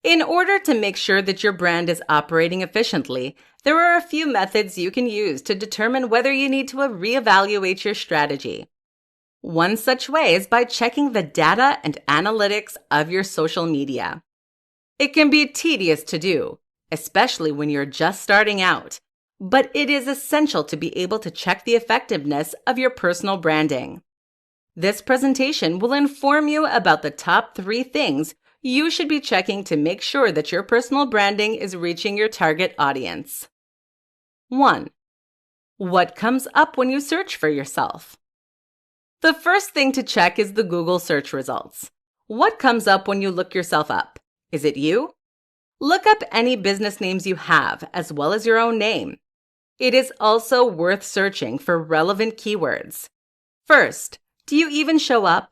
In order to make sure that your brand is operating efficiently, there are a few methods you can use to determine whether you need to reevaluate your strategy. One such way is by checking the data and analytics of your social media. It can be tedious to do, especially when you're just starting out, but it is essential to be able to check the effectiveness of your personal branding. This presentation will inform you about the top 3 things you should be checking to make sure that your personal branding is reaching your target audience. 1. What comes up when you search for yourself? The first thing to check is the Google search results. What comes up when you look yourself up? Is it you? Look up any business names you have, as well as your own name. It is also worth searching for relevant keywords. First, do you even show up?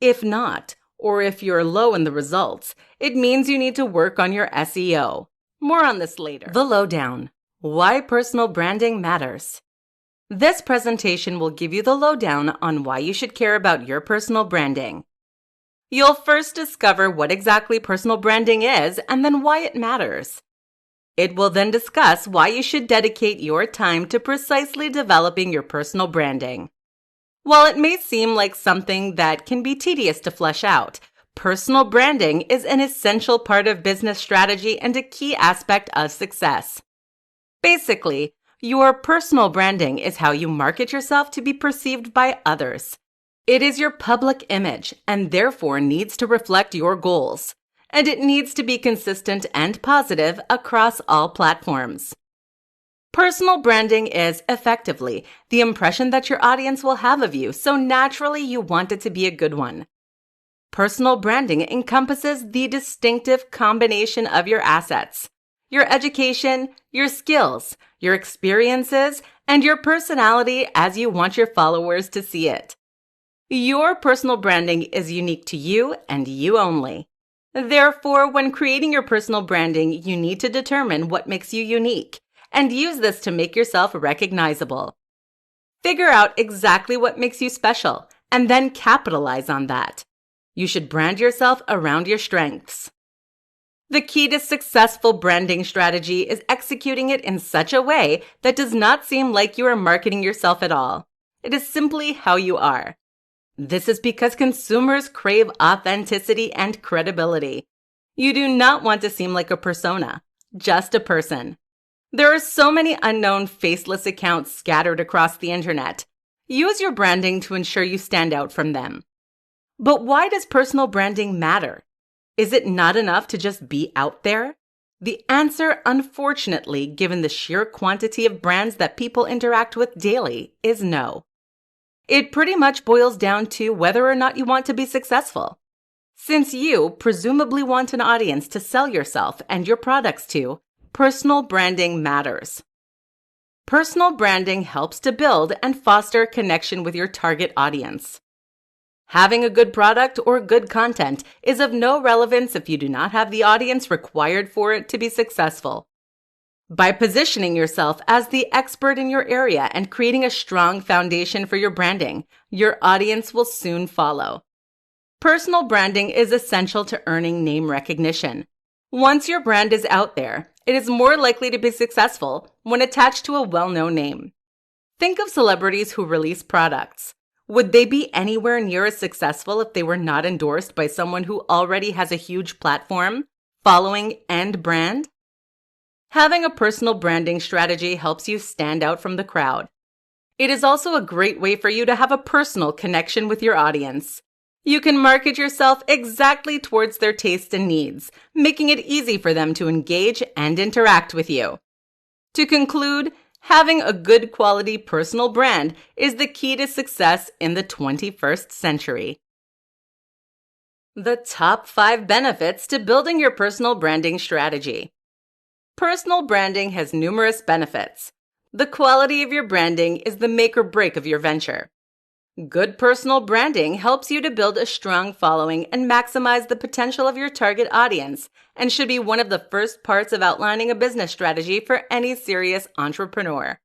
If not, or if you're low in the results, it means you need to work on your SEO. More on this later. The lowdown. Why personal branding matters. This presentation will give you the lowdown on why you should care about your personal branding. You'll first discover what exactly personal branding is and then why it matters. It will then discuss why you should dedicate your time to precisely developing your personal branding. While it may seem like something that can be tedious to flesh out, personal branding is an essential part of business strategy and a key aspect of success. Basically, your personal branding is how you market yourself to be perceived by others. It is your public image and therefore needs to reflect your goals, and it needs to be consistent and positive across all platforms. Personal branding is, effectively, the impression that your audience will have of you, so naturally you want it to be a good one. Personal branding encompasses the distinctive combination of your assets, your education, your skills, your experiences, and your personality as you want your followers to see it. Your personal branding is unique to you and you only. Therefore, when creating your personal branding, you need to determine what makes you unique and use this to make yourself recognizable. Figure out exactly what makes you special and then capitalize on that. You should brand yourself around your strengths. The key to successful branding strategy is executing it in such a way that does not seem like you are marketing yourself at all. It is simply how you are. This is because consumers crave authenticity and credibility. You do not want to seem like a persona, just a person. There are so many unknown faceless accounts scattered across the internet. Use your branding to ensure you stand out from them. But why does personal branding matter? Is it not enough to just be out there? The answer, unfortunately, given the sheer quantity of brands that people interact with daily, is no. It pretty much boils down to whether or not you want to be successful. Since you presumably want an audience to sell yourself and your products to, personal branding matters. Personal branding helps to build and foster connection with your target audience. Having a good product or good content is of no relevance if you do not have the audience required for it to be successful. By positioning yourself as the expert in your area and creating a strong foundation for your branding, your audience will soon follow. Personal branding is essential to earning name recognition. Once your brand is out there, it is more likely to be successful when attached to a well-known name. Think of celebrities who release products. Would they be anywhere near as successful if they were not endorsed by someone who already has a huge platform, following, and brand? Having a personal branding strategy helps you stand out from the crowd. It is also a great way for you to have a personal connection with your audience. You can market yourself exactly towards their tastes and needs, making it easy for them to engage and interact with you. To conclude, having a good quality personal brand is the key to success in the 21st century. The top 5 benefits to building your personal branding strategy. Personal branding has numerous benefits. The quality of your branding is the make or break of your venture. Good personal branding helps you to build a strong following and maximize the potential of your target audience, and should be one of the first parts of outlining a business strategy for any serious entrepreneur.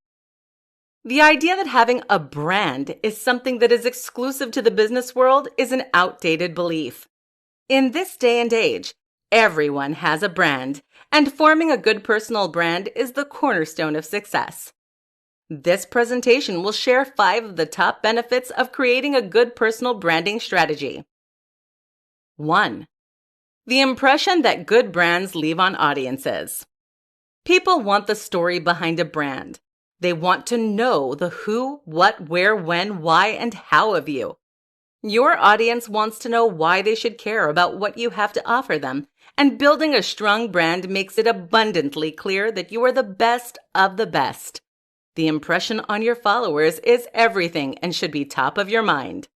The idea that having a brand is something that is exclusive to the business world is an outdated belief. In this day and age, Everyone has a brand, and forming a good personal brand is the cornerstone of success. This presentation will share 5 of the top benefits of creating a good personal branding strategy. 1. The impression that good brands leave on audiences. People want the story behind a brand. They want to know the who, what, where, when, why, and how of you. Your audience wants to know why they should care about what you have to offer them, and building a strong brand makes it abundantly clear that you are the best of the best. The impression on your followers is everything and should be top of your mind.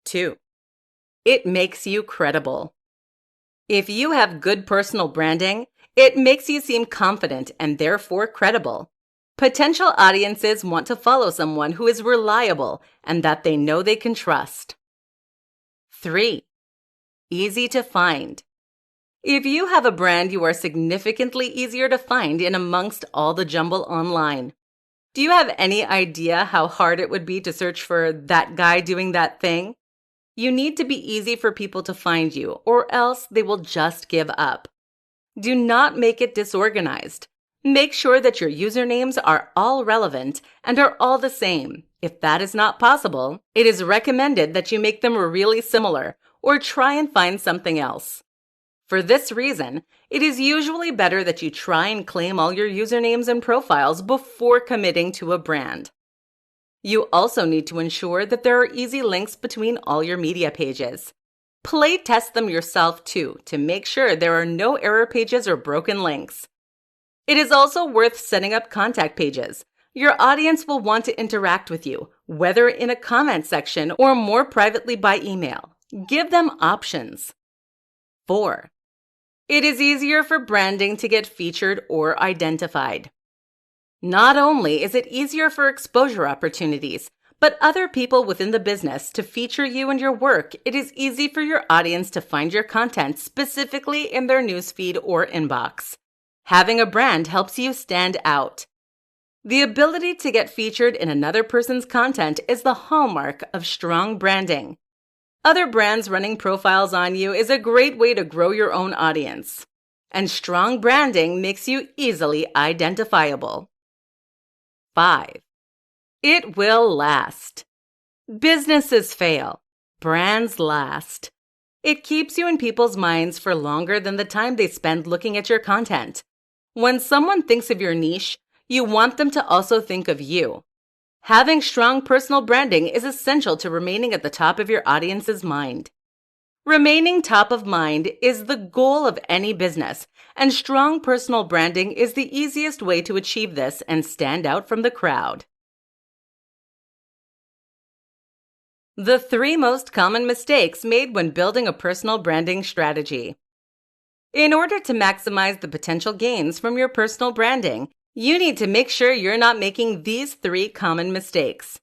2. It makes you credible. If you have good personal branding, it makes you seem confident and therefore credible. Potential audiences want to follow someone who is reliable and that they know they can trust. 3. Easy to find. If you have a brand, you are significantly easier to find in amongst all the jumble online. Do you have any idea how hard it would be to search for that guy doing that thing? You need to be easy for people to find you, or else they will just give up. Do not make it disorganized. Make sure that your usernames are all relevant and are all the same. If that is not possible, it is recommended that you make them really similar or try and find something else. For this reason, it is usually better that you try and claim all your usernames and profiles before committing to a brand. You also need to ensure that there are easy links between all your media pages. Play test them yourself too to make sure there are no error pages or broken links. It is also worth setting up contact pages. Your audience will want to interact with you, whether in a comment section or more privately by email. Give them options. 4. It is easier for branding to get featured or identified. Not only is it easier for exposure opportunities, but other people within the business to feature you and your work, it is easy for your audience to find your content specifically in their newsfeed or inbox. Having a brand helps you stand out. The ability to get featured in another person's content is the hallmark of strong branding. Other brands running profiles on you is a great way to grow your own audience. And strong branding makes you easily identifiable. 5. It will last. Businesses fail. Brands last. It keeps you in people's minds for longer than the time they spend looking at your content. When someone thinks of your niche, you want them to also think of you. Having strong personal branding is essential to remaining at the top of your audience's mind. Remaining top of mind is the goal of any business, and strong personal branding is the easiest way to achieve this and stand out from the crowd. The 3 most common mistakes made when building a personal branding strategy. In order to maximize the potential gains from your personal branding, you need to make sure you're not making these 3 common mistakes.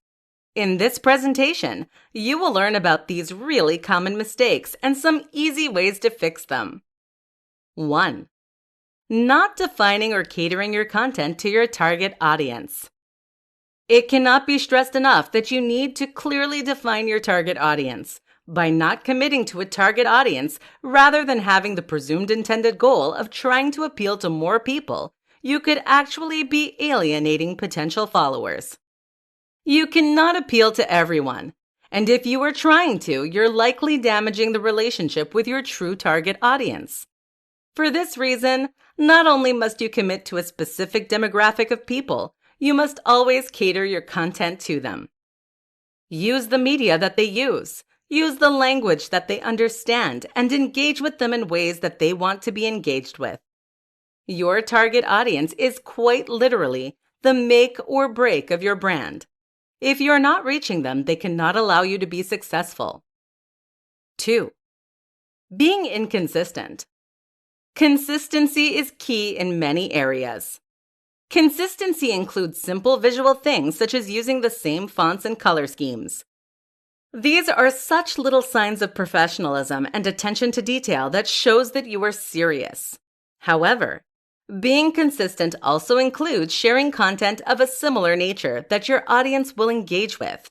In this presentation, you will learn about these really common mistakes and some easy ways to fix them. 1. Not defining or catering your content to your target audience. It cannot be stressed enough that you need to clearly define your target audience. By not committing to a target audience, rather than having the presumed intended goal of trying to appeal to more people, you could actually be alienating potential followers. You cannot appeal to everyone, and if you are trying to, you're likely damaging the relationship with your true target audience. For this reason, not only must you commit to a specific demographic of people, you must always cater your content to them. Use the media that they use. Use the language that they understand and engage with them in ways that they want to be engaged with. Your target audience is quite literally the make or break of your brand. If you're not reaching them, they cannot allow you to be successful. 2. Being inconsistent. Consistency is key in many areas. Consistency includes simple visual things such as using the same fonts and color schemes. These are such little signs of professionalism and attention to detail that shows that you are serious. However, being consistent also includes sharing content of a similar nature that your audience will engage with.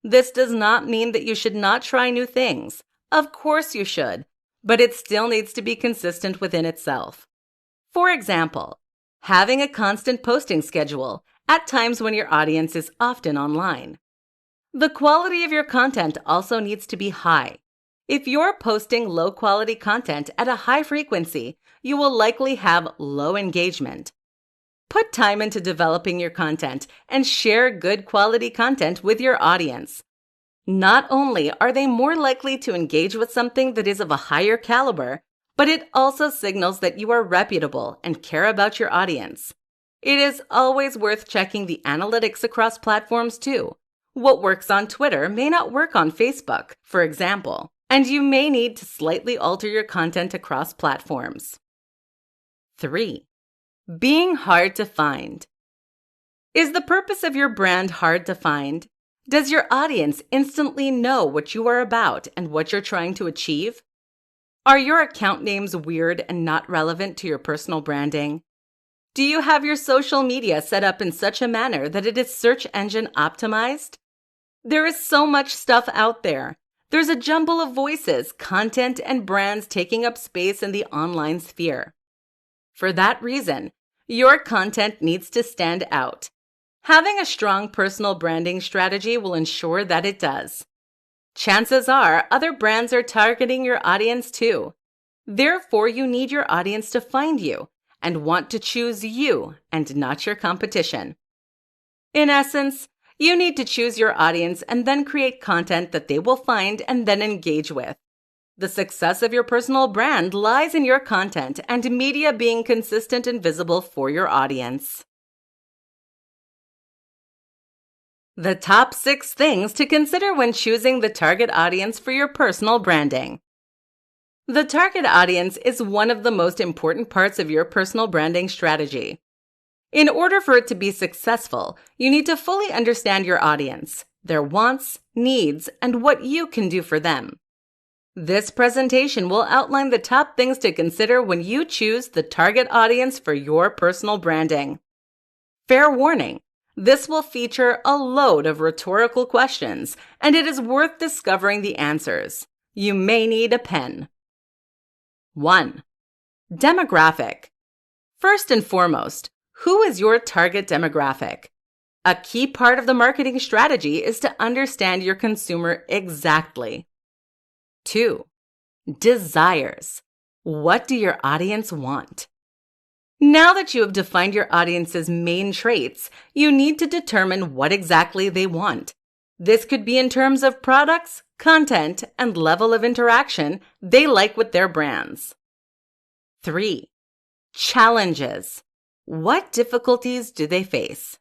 This does not mean that you should not try new things. Of course you should, but it still needs to be consistent within itself. For example, having a constant posting schedule at times when your audience is often online. The quality of your content also needs to be high. If you're posting low-quality content at a high frequency, you will likely have low engagement. Put time into developing your content and share good quality content with your audience. Not only are they more likely to engage with something that is of a higher caliber, but it also signals that you are reputable and care about your audience. It is always worth checking the analytics across platforms too. What works on Twitter may not work on Facebook, for example, and you may need to slightly alter your content across platforms. 3. Being hard to find. Is the purpose of your brand hard to find? Does your audience instantly know what you are about and what you're trying to achieve? Are your account names weird and not relevant to your personal branding? Do you have your social media set up in such a manner that it is search engine optimized? There is so much stuff out there. There's a jumble of voices, content, and brands taking up space in the online sphere. For that reason, your content needs to stand out. Having a strong personal branding strategy will ensure that it does. Chances are other brands are targeting your audience too. Therefore, you need your audience to find you and want to choose you and not your competition. In essence, you need to choose your audience and then create content that they will find and then engage with. The success of your personal brand lies in your content and media being consistent and visible for your audience. The top 6 things to consider when choosing the target audience for your personal branding. The target audience is one of the most important parts of your personal branding strategy. In order for it to be successful, you need to fully understand your audience, their wants, needs, and what you can do for them. This presentation will outline the top things to consider when you choose the target audience for your personal branding. Fair warning, this will feature a load of rhetorical questions, and it is worth discovering the answers. You may need a pen. 1. Demographic. First and foremost, who is your target demographic? A key part of the marketing strategy is to understand your consumer exactly. 2. Desires. What do your audience want? Now that you have defined your audience's main traits, you need to determine what exactly they want. This could be in terms of products, content, and level of interaction they like with their brands. 3. Challenges. What difficulties do they face?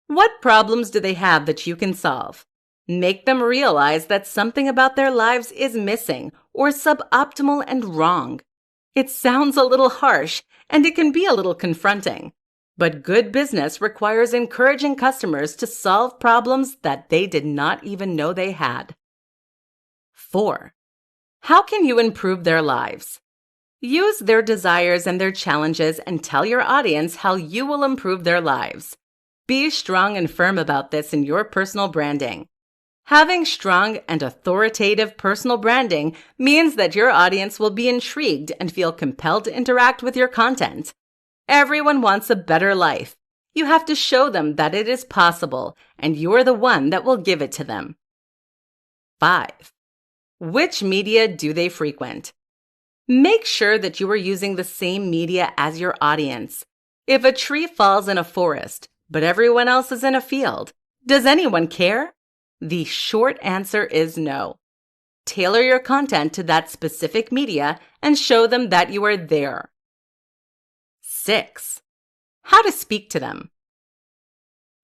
What problems do they have that you can solve? Make them realize that something about their lives is missing or suboptimal and wrong. It sounds a little harsh, and it can be a little confronting. But good business requires encouraging customers to solve problems that they did not even know they had. 4. How can you improve their lives? Use their desires and their challenges and tell your audience how you will improve their lives. Be strong and firm about this in your personal branding. Having strong and authoritative personal branding means that your audience will be intrigued and feel compelled to interact with your content. Everyone wants a better life. You have to show them that it is possible, and you're the one that will give it to them. 5. Which media do they frequent? Make sure that you are using the same media as your audience. If a tree falls in a forest, but everyone else is in a field, does anyone care? The short answer is no. Tailor your content to that specific media and show them that you are there. 6. How to speak to them.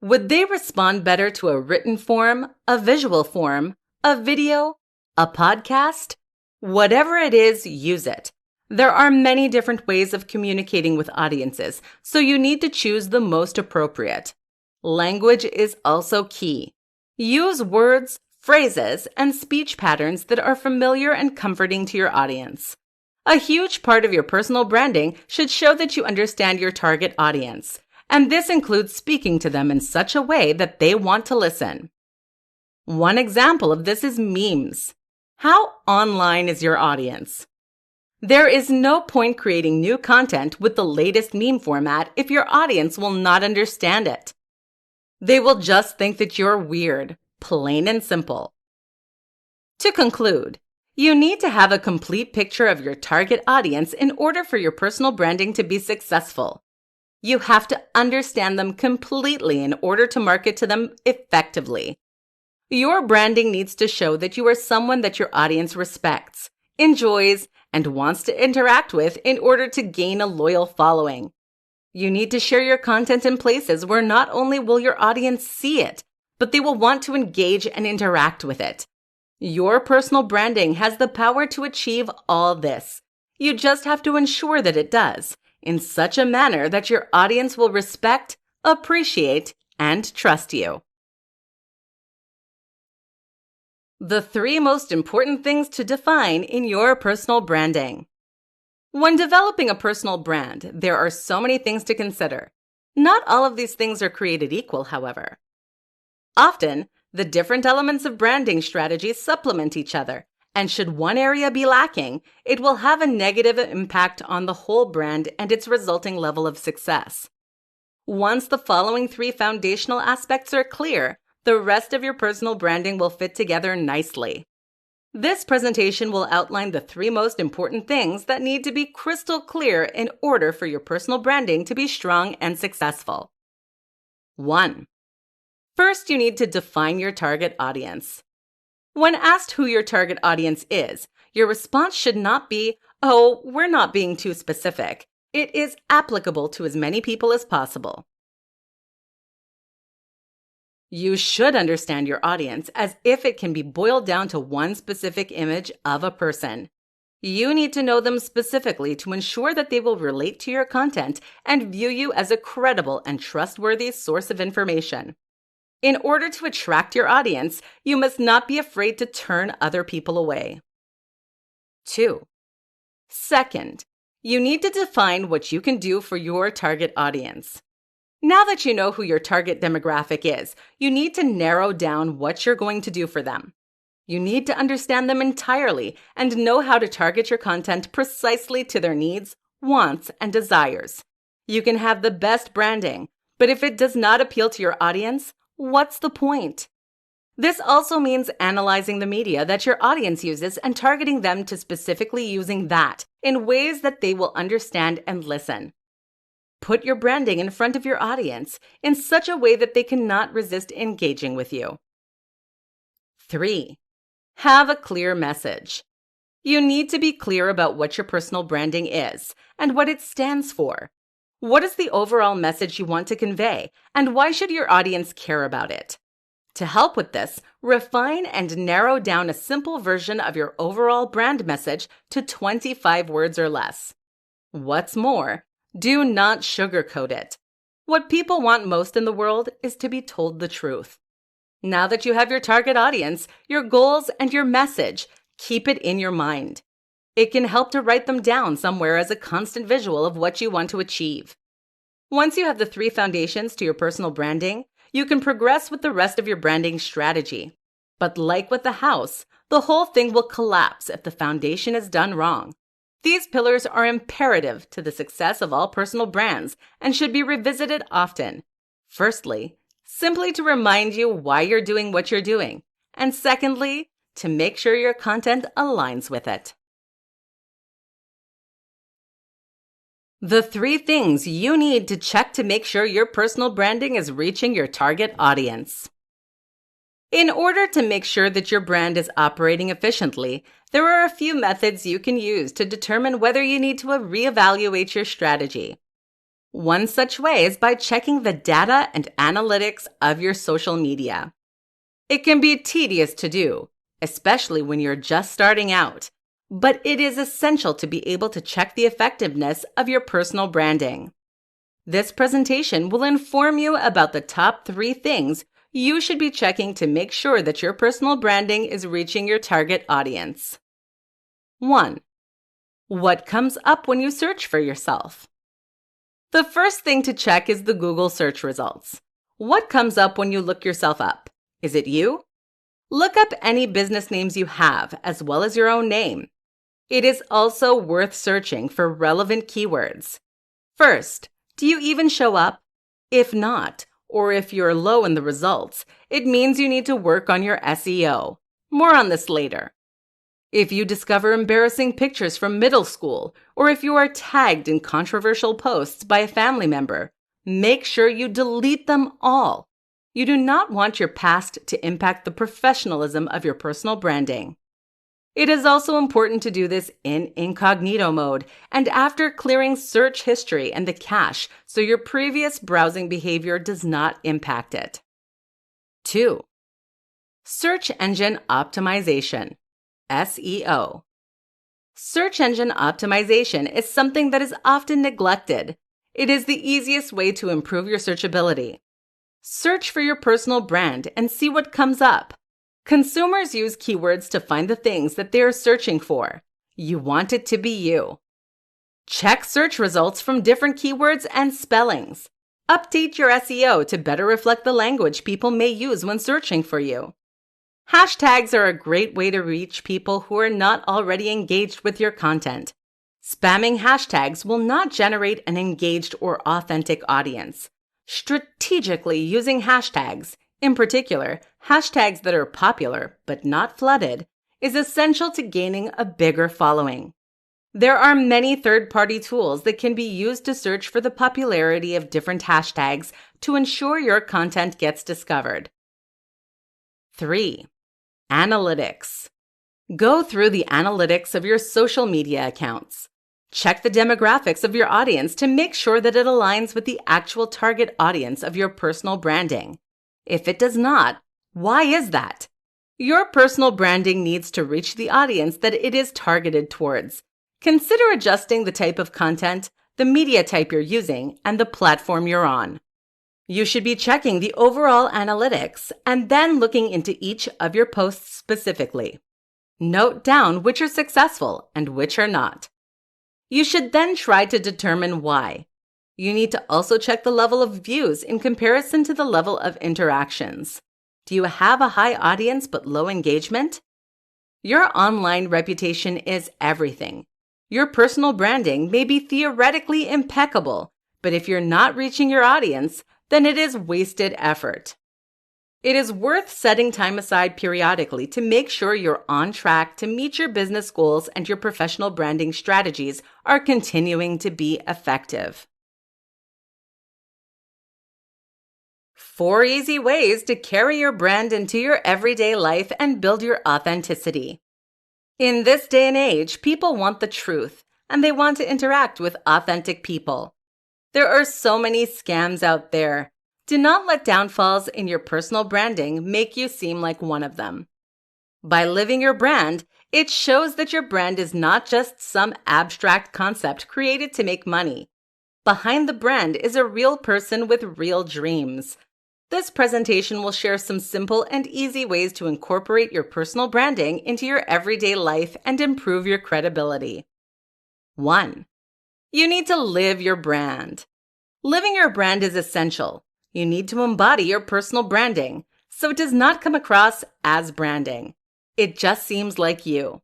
Would they respond better to a written form, a visual form, a video, a podcast? Whatever it is, use it. There are many different ways of communicating with audiences, so you need to choose the most appropriate. Language is also key. Use words, phrases, and speech patterns that are familiar and comforting to your audience. A huge part of your personal branding should show that you understand your target audience, and this includes speaking to them in such a way that they want to listen. One example of this is memes. How online is your audience? There is no point creating new content with the latest meme format if your audience will not understand it. They will just think that you're weird, plain and simple. To conclude, you need to have a complete picture of your target audience in order for your personal branding to be successful. You have to understand them completely in order to market to them effectively. Your branding needs to show that you are someone that your audience respects, enjoys, and wants to interact with in order to gain a loyal following. You need to share your content in places where not only will your audience see it, but they will want to engage and interact with it. Your personal branding has the power to achieve all this. You just have to ensure that it does, in such a manner that your audience will respect, appreciate, and trust you. The 3 most important things to define in your personal branding. When developing a personal brand, there are so many things to consider. Not all of these things are created equal, however. Often, the different elements of branding strategies supplement each other, and should one area be lacking, it will have a negative impact on the whole brand and its resulting level of success. Once the following 3 foundational aspects are clear, the rest of your personal branding will fit together nicely. This presentation will outline the 3 most important things that need to be crystal clear in order for your personal branding to be strong and successful. 1. First, you need to define your target audience. When asked who your target audience is, your response should not be, "Oh, we're not being too specific." It is applicable to as many people as possible. You should understand your audience as if it can be boiled down to one specific image of a person. You need to know them specifically to ensure that they will relate to your content and view you as a credible and trustworthy source of information. In order to attract your audience, you must not be afraid to turn other people away. 2. Second, you need to define what you can do for your target audience. Now that you know who your target demographic is, you need to narrow down what you're going to do for them. You need to understand them entirely and know how to target your content precisely to their needs, wants, and desires. You can have the best branding, but if it does not appeal to your audience, what's the point? This also means analyzing the media that your audience uses and targeting them to specifically using that in ways that they will understand and listen. Put your branding in front of your audience in such a way that they cannot resist engaging with you. 3. Have a clear message. You need to be clear about what your personal branding is and what it stands for. What is the overall message you want to convey, and why should your audience care about it? To help with this, refine and narrow down a simple version of your overall brand message to 25 words or less. What's more, do not sugarcoat it. What people want most in the world is to be told the truth. Now that you have your target audience, your goals, and your message, keep it in your mind. It can help to write them down somewhere as a constant visual of what you want to achieve. Once you have the 3 foundations to your personal branding, you can progress with the rest of your branding strategy. But like with the house, the whole thing will collapse if the foundation is done wrong. These pillars are imperative to the success of all personal brands and should be revisited often. Firstly, simply to remind you why you're doing what you're doing. And secondly, to make sure your content aligns with it. The 3 things you need to check to make sure your personal branding is reaching your target audience. In order to make sure that your brand is operating efficiently, there are a few methods you can use to determine whether you need to reevaluate your strategy. One such way is by checking the data and analytics of your social media. It can be tedious to do, especially when you're just starting out, but it is essential to be able to check the effectiveness of your personal branding. This presentation will inform you about the top 3 things you should be checking to make sure that your personal branding is reaching your target audience. 1. What comes up when you search for yourself? The first thing to check is the Google search results. What comes up when you look yourself up? Is it you? Look up any business names you have, as well as your own name. It is also worth searching for relevant keywords. First, do you even show up? If not, or if you're low in the results, it means you need to work on your SEO. More on this later. If you discover embarrassing pictures from middle school, or if you are tagged in controversial posts by a family member, make sure you delete them all. You do not want your past to impact the professionalism of your personal branding. It is also important to do this in incognito mode and after clearing search history and the cache so your previous browsing behavior does not impact it. 2. Search engine optimization. SEO. Search engine optimization is something that is often neglected. It is the easiest way to improve your searchability. Search for your personal brand and see what comes up. Consumers use keywords to find the things that they are searching for. You want it to be you. Check search results from different keywords and spellings. Update your SEO to better reflect the language people may use when searching for you. Hashtags are a great way to reach people who are not already engaged with your content. Spamming hashtags will not generate an engaged or authentic audience. Strategically using hashtags, in particular, hashtags that are popular but not flooded, is essential to gaining a bigger following. There are many third-party tools that can be used to search for the popularity of different hashtags to ensure your content gets discovered. 3. Analytics. Go through the analytics of your social media accounts. Check the demographics of your audience to make sure that it aligns with the actual target audience of your personal branding. If it does not, why is that? Your personal branding needs to reach the audience that it is targeted towards. Consider adjusting the type of content, the media type you're using, and the platform you're on. You should be checking the overall analytics and then looking into each of your posts specifically. Note down which are successful and which are not. You should then try to determine why. You need to also check the level of views in comparison to the level of interactions. Do you have a high audience but low engagement? Your online reputation is everything. Your personal branding may be theoretically impeccable, but if you're not reaching your audience, then it is wasted effort. It is worth setting time aside periodically to make sure you're on track to meet your business goals and your professional branding strategies are continuing to be effective. 4 easy ways to carry your brand into your everyday life and build your authenticity. In this day and age, people want the truth, and they want to interact with authentic people. There are so many scams out there. Do not let downfalls in your personal branding make you seem like one of them. By living your brand, it shows that your brand is not just some abstract concept created to make money. Behind the brand is a real person with real dreams. This presentation will share some simple and easy ways to incorporate your personal branding into your everyday life and improve your credibility. 1. You need to live your brand. Living your brand is essential. You need to embody your personal branding, so it does not come across as branding. It just seems like you.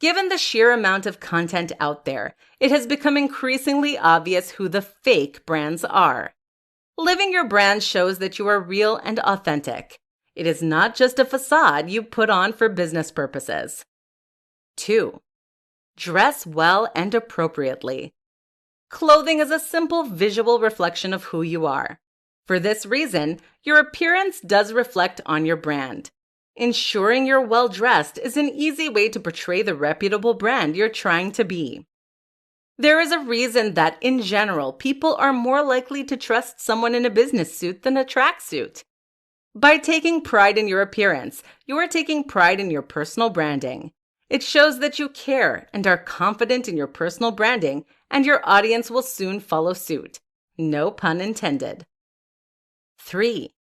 Given the sheer amount of content out there, it has become increasingly obvious who the fake brands are. Living your brand shows that you are real and authentic. It is not just a facade you put on for business purposes. 2. Dress well and appropriately. Clothing is a simple visual reflection of who you are. For this reason, your appearance does reflect on your brand. Ensuring you're well-dressed is an easy way to portray the reputable brand you're trying to be. There is a reason that, in general, people are more likely to trust someone in a business suit than a tracksuit. By taking pride in your appearance, you are taking pride in your personal branding. It shows that you care and are confident in your personal branding, and your audience will soon follow suit. No pun intended. 3.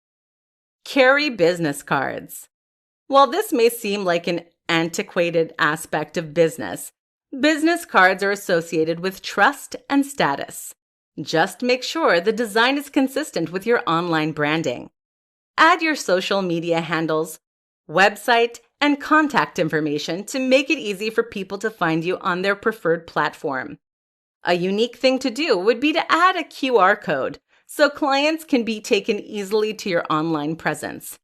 Carry business cards. While this may seem like an antiquated aspect of business cards are associated with trust and status. Just make sure the design is consistent with your online branding. Add your social media handles, website, and contact information to make it easy for people to find you on their preferred platform. A unique thing to do would be to add a QR code so clients can be taken easily to your online presence.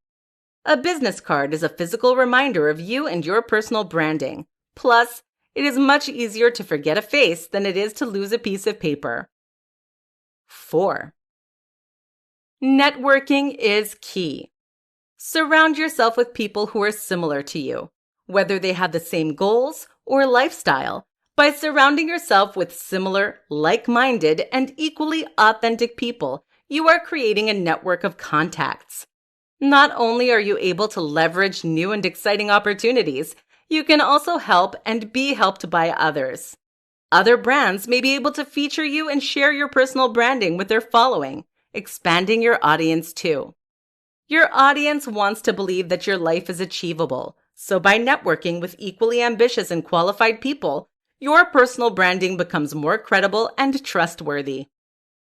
A business card is a physical reminder of you and your personal branding. Plus, it is much easier to forget a face than it is to lose a piece of paper. 4. Networking is key. Surround yourself with people who are similar to you, whether they have the same goals or lifestyle. By surrounding yourself with similar, like-minded, and equally authentic people, you are creating a network of contacts. Not only are you able to leverage new and exciting opportunities, you can also help and be helped by others. Other brands may be able to feature you and share your personal branding with their following, expanding your audience too. Your audience wants to believe that your life is achievable, so by networking with equally ambitious and qualified people, your personal branding becomes more credible and trustworthy.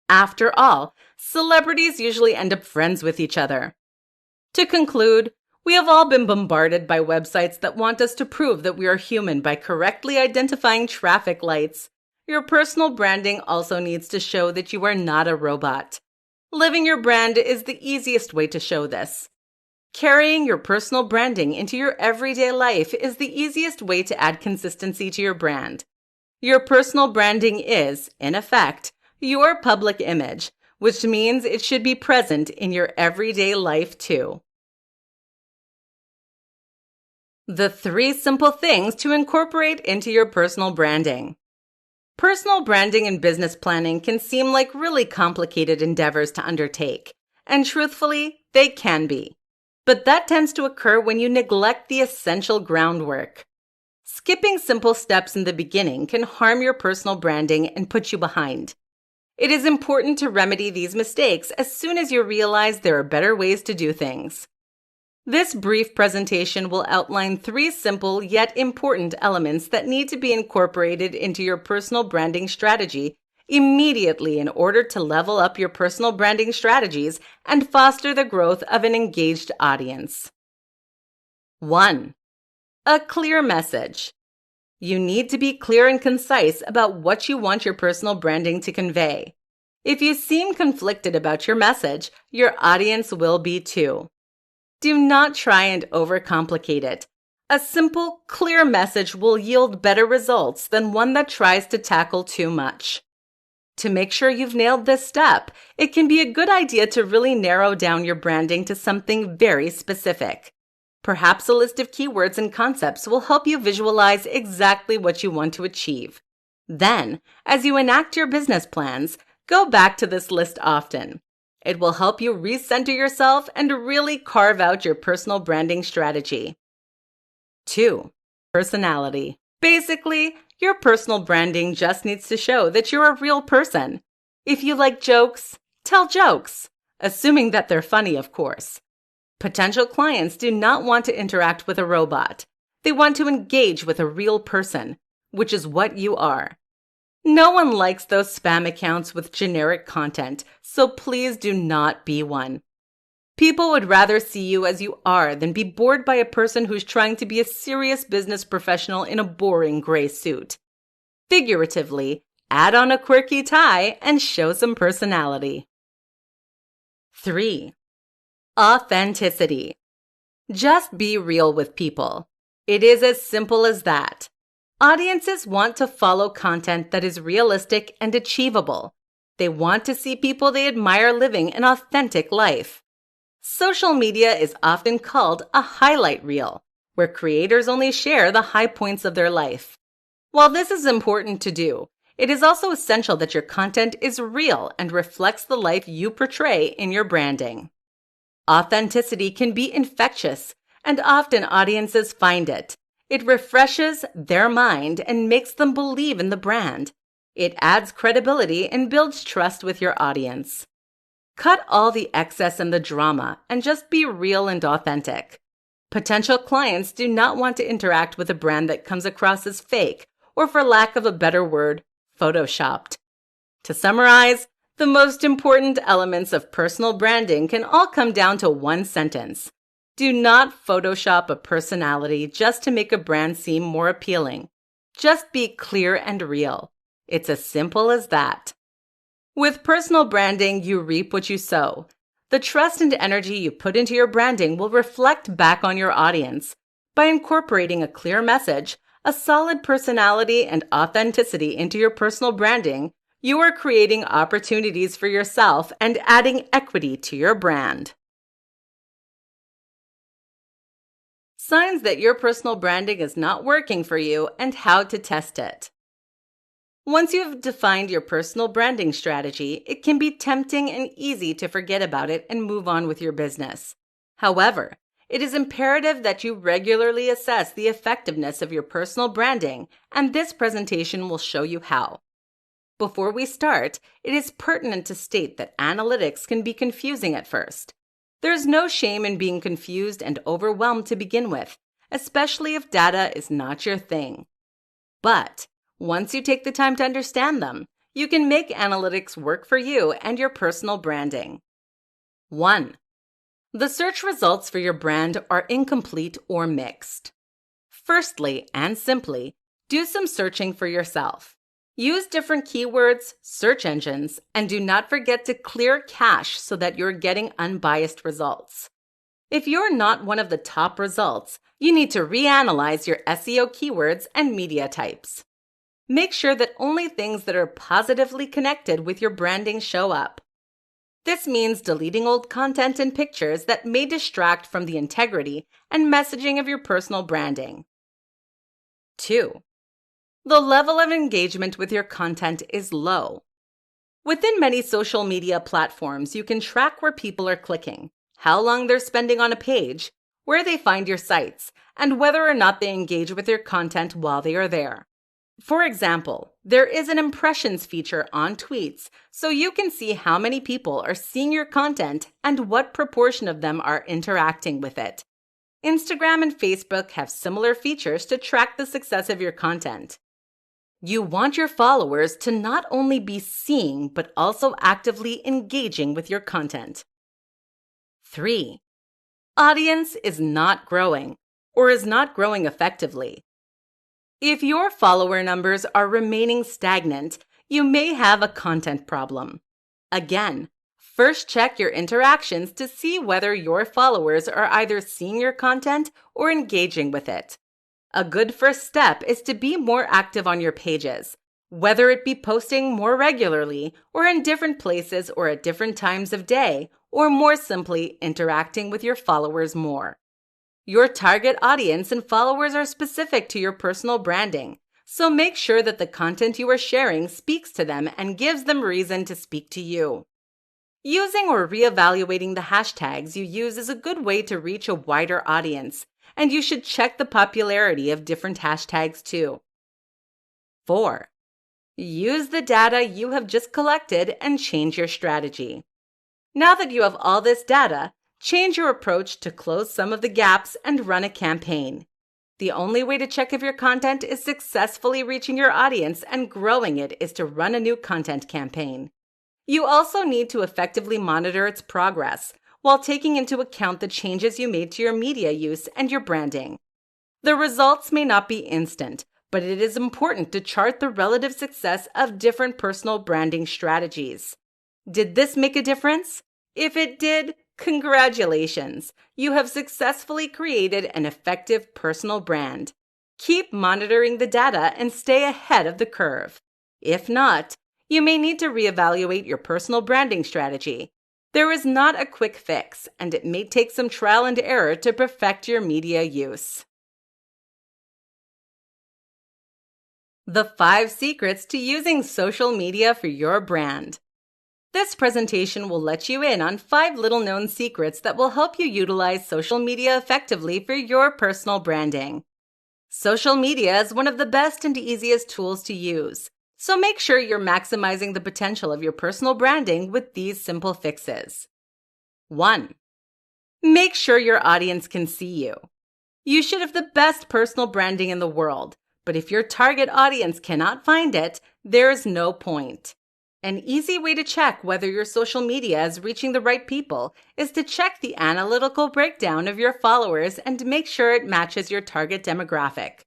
After all, celebrities usually end up friends with each other. To conclude, we have all been bombarded by websites that want us to prove that we are human by correctly identifying traffic lights. Your personal branding also needs to show that you are not a robot. Living your brand is the easiest way to show this. Carrying your personal branding into your everyday life is the easiest way to add consistency to your brand. Your personal branding is, in effect, your public image, which means it should be present in your everyday life too. The 3 simple things to incorporate into your personal branding. Personal branding and business planning can seem like really complicated endeavors to undertake, and truthfully, they can be. But that tends to occur when you neglect the essential groundwork. Skipping simple steps in the beginning can harm your personal branding and put you behind. It is important to remedy these mistakes as soon as you realize there are better ways to do things. This brief presentation will outline 3 simple yet important elements that need to be incorporated into your personal branding strategy immediately in order to level up your personal branding strategies and foster the growth of an engaged audience. 1. A clear message. You need to be clear and concise about what you want your personal branding to convey. If you seem conflicted about your message, your audience will be too. Do not try and overcomplicate it. A simple, clear message will yield better results than one that tries to tackle too much. To make sure you've nailed this step, it can be a good idea to really narrow down your branding to something very specific. Perhaps a list of keywords and concepts will help you visualize exactly what you want to achieve. Then, as you enact your business plans, go back to this list often. It will help you recenter yourself and really carve out your personal branding strategy. 2. Personality. Basically, your personal branding just needs to show that you're a real person. If you like jokes, tell jokes, assuming that they're funny, of course. Potential clients do not want to interact with a robot. They want to engage with a real person, which is what you are. No one likes those spam accounts with generic content, so please do not be one. People would rather see you as you are than be bored by a person who's trying to be a serious business professional in a boring gray suit. Figuratively, add on a quirky tie and show some personality. 3. Authenticity. Just be real with people. It is as simple as that. Audiences want to follow content that is realistic and achievable. They want to see people they admire living an authentic life. Social media is often called a highlight reel, where creators only share the high points of their life. While this is important to do, it is also essential that your content is real and reflects the life you portray in your branding. Authenticity can be infectious, and often audiences find it. It refreshes their mind and makes them believe in the brand. It adds credibility and builds trust with your audience. Cut all the excess and the drama and just be real and authentic. Potential clients do not want to interact with a brand that comes across as fake or, for lack of a better word, photoshopped. To summarize, the most important elements of personal branding can all come down to one sentence. Do not Photoshop a personality just to make a brand seem more appealing. Just be clear and real. It's as simple as that. With personal branding, you reap what you sow. The trust and energy you put into your branding will reflect back on your audience. By incorporating a clear message, a solid personality, and authenticity into your personal branding, you are creating opportunities for yourself and adding equity to your brand. Signs that your personal branding is not working for you and how to test it. Once you have defined your personal branding strategy, it can be tempting and easy to forget about it and move on with your business. However, it is imperative that you regularly assess the effectiveness of your personal branding, and this presentation will show you how. Before we start, it is pertinent to state that analytics can be confusing at first. There's no shame in being confused and overwhelmed to begin with, especially if data is not your thing. But once you take the time to understand them, you can make analytics work for you and your personal branding. 1. The search results for your brand are incomplete or mixed. Firstly, and simply, do some searching for yourself. Use different keywords, search engines, and do not forget to clear cache so that you're getting unbiased results. If you're not one of the top results, you need to reanalyze your SEO keywords and media types. Make sure that only things that are positively connected with your branding show up. This means deleting old content and pictures that may distract from the integrity and messaging of your personal branding. 2. The level of engagement with your content is low. Within many social media platforms, you can track where people are clicking, how long they're spending on a page, where they find your sites, and whether or not they engage with your content while they are there. For example, there is an impressions feature on tweets, so you can see how many people are seeing your content and what proportion of them are interacting with it. Instagram and Facebook have similar features to track the success of your content. You want your followers to not only be seeing, but also actively engaging with your content. 3. Audience is not growing, or is not growing effectively. If your follower numbers are remaining stagnant, you may have a content problem. Again, first check your interactions to see whether your followers are either seeing your content or engaging with it. A good first step is to be more active on your pages, whether it be posting more regularly or in different places or at different times of day, or more simply interacting with your followers more. Your target audience and followers are specific to your personal branding, so make sure that the content you are sharing speaks to them and gives them reason to speak to you. Using or reevaluating the hashtags you use is a good way to reach a wider audience, and you should check the popularity of different hashtags too. 4. Use the data you have just collected and change your strategy. Now that you have all this data, change your approach to close some of the gaps and run a campaign. The only way to check if your content is successfully reaching your audience and growing it is to run a new content campaign. You also need to effectively monitor its progress while taking into account the changes you made to your media use and your branding. The results may not be instant, but it is important to chart the relative success of different personal branding strategies. Did this make a difference? If it did, congratulations! You have successfully created an effective personal brand. Keep monitoring the data and stay ahead of the curve. If not, you may need to reevaluate your personal branding strategy. There is not a quick fix, and it may take some trial and error to perfect your media use. The 5 secrets to using social media for your brand. This presentation will let you in on 5 little-known secrets that will help you utilize social media effectively for your personal branding. Social media is one of the best and easiest tools to use, so make sure you're maximizing the potential of your personal branding with these simple fixes. 1. Make sure your audience can see you. You should have the best personal branding in the world, but if your target audience cannot find it, there is no point. An easy way to check whether your social media is reaching the right people is to check the analytical breakdown of your followers and make sure it matches your target demographic.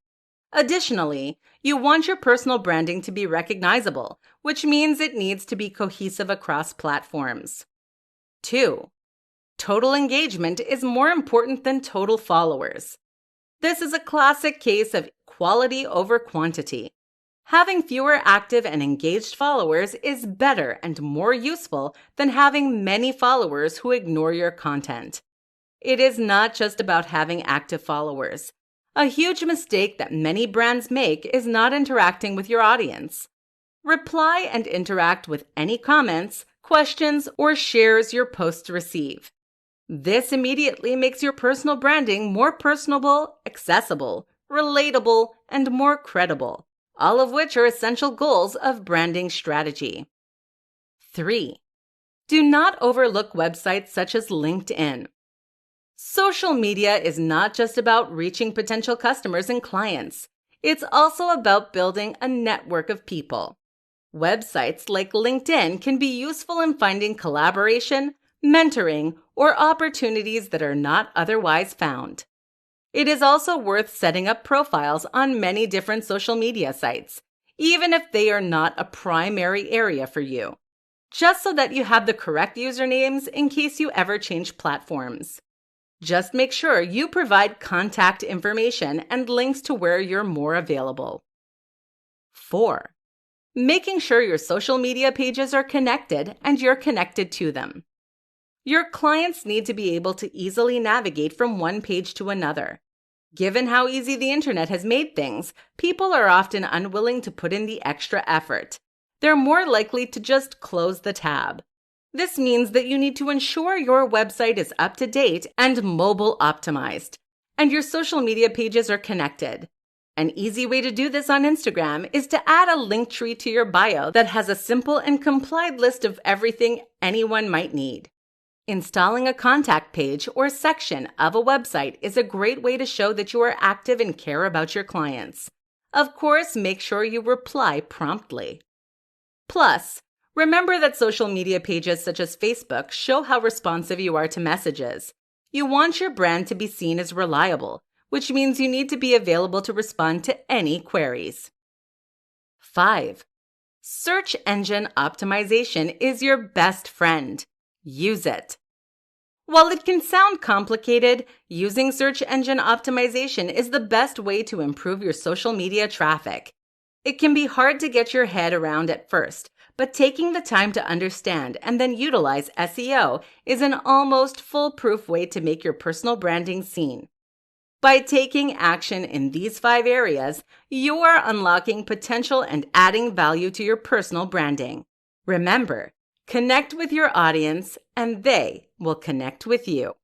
Additionally, you want your personal branding to be recognizable, which means it needs to be cohesive across platforms. 2. Total engagement is more important than total followers. This is a classic case of quality over quantity. Having fewer active and engaged followers is better and more useful than having many followers who ignore your content. It is not just about having active followers. A huge mistake that many brands make is not interacting with your audience. Reply and interact with any comments, questions, or shares your posts receive. This immediately makes your personal branding more personable, accessible, relatable, and more credible, all of which are essential goals of branding strategy. 3. Do not overlook websites such as LinkedIn. Social media is not just about reaching potential customers and clients. It's also about building a network of people. Websites like LinkedIn can be useful in finding collaboration, mentoring, or opportunities that are not otherwise found. It is also worth setting up profiles on many different social media sites, even if they are not a primary area for you, just so that you have the correct usernames in case you ever change platforms. Just make sure you provide contact information and links to where you're more available. 4. Making sure your social media pages are connected and you're connected to them. Your clients need to be able to easily navigate from one page to another. Given how easy the internet has made things, people are often unwilling to put in the extra effort. They're more likely to just close the tab. This means that you need to ensure your website is up to date and mobile optimized, and your social media pages are connected. An easy way to do this on Instagram is to add a link tree to your bio that has a simple and complied list of everything anyone might need. Installing a contact page or section of a website is a great way to show that you are active and care about your clients. Of course, make sure you reply promptly. Plus, remember that social media pages such as Facebook show how responsive you are to messages. You want your brand to be seen as reliable, which means you need to be available to respond to any queries. 5. Search engine optimization is your best friend. Use it. While it can sound complicated, using search engine optimization is the best way to improve your social media traffic. It can be hard to get your head around at first, but taking the time to understand and then utilize SEO is an almost foolproof way to make your personal branding seen. By taking action in these 5 areas, you are unlocking potential and adding value to your personal branding. Remember, connect with your audience and they will connect with you.